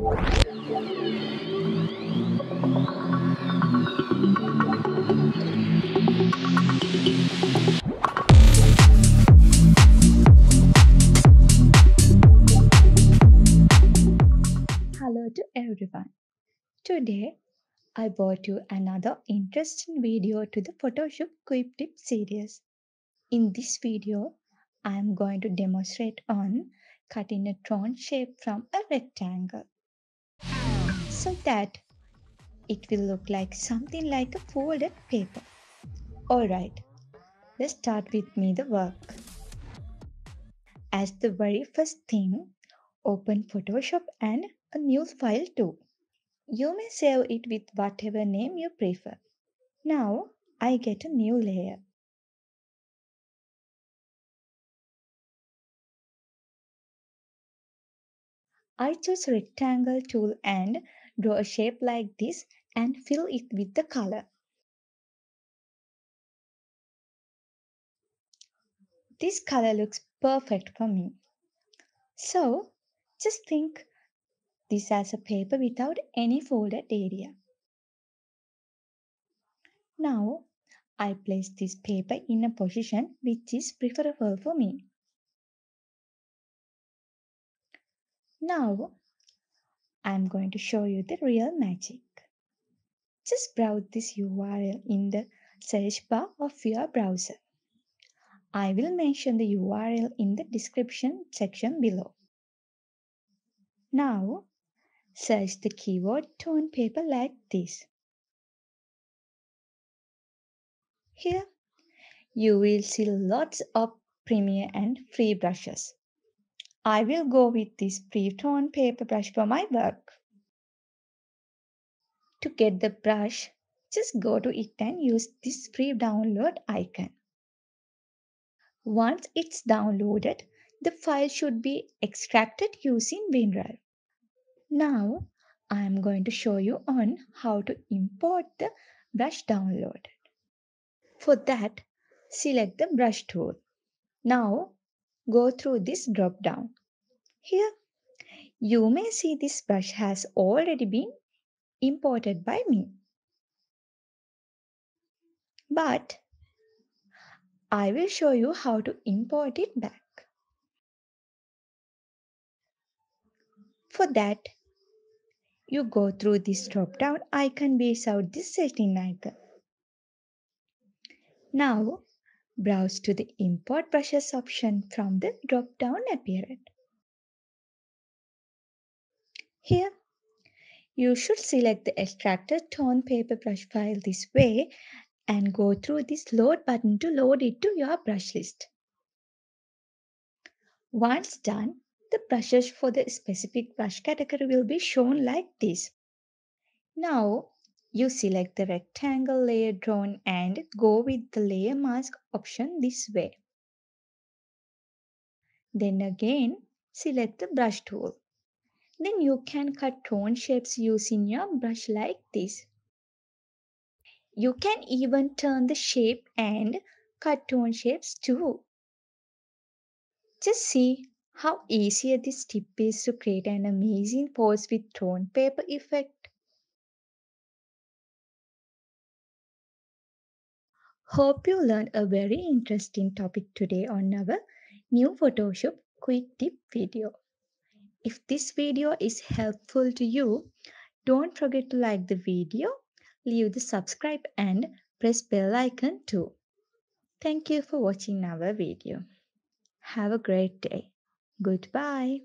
Hello to everyone. Today I brought you another interesting video to the Photoshop Quick Tip series. In this video, I am going to demonstrate on cutting a drawn shape from a rectangle so that it will look like something like a folded paper. Alright, let's start with me the work. As the very first thing, open Photoshop and a new file too. You may save it with whatever name you prefer. Now I get a new layer. I choose rectangle tool and draw a shape like this and fill it with the color. This color looks perfect for me. So just think this as a paper without any folded area. Now I place this paper in a position which is preferable for me. Now I am going to show you the real magic. Just browse this URL in the search bar of your browser. I will mention the URL in the description section below. Now, search the keyword tone paper like this. Here, you will see lots of Premiere and free brushes. I will go with this free tone paper brush for my work. To get the brush, just go to it and use this free download icon. Once it's downloaded, the file should be extracted using WinRAR. Now, I am going to show you on how to import the brush download. For that, select the brush tool. Now, go through this drop down. Here, you may see this brush has already been imported by me. But I will show you how to import it back. For that, you go through this drop down icon beside this setting icon. Now, browse to the Import Brushes option from the drop down appearance. Here, you should select the extracted tone paper brush file this way and go through this load button to load it to your brush list. Once done, the brushes for the specific brush category will be shown like this. Now, you select the rectangle layer drawn and go with the layer mask option this way. Then again, select the brush tool. Then you can cut tone shapes using your brush like this. You can even turn the shape and cut tone shapes too. Just see how easy this tip is to create an amazing pose with tone paper effect. Hope you learned a very interesting topic today on our new Photoshop quick tip video. If this video is helpful to you, don't forget to like the video, leave the subscribe and press bell icon too. Thank you for watching our video. Have a great day. Goodbye.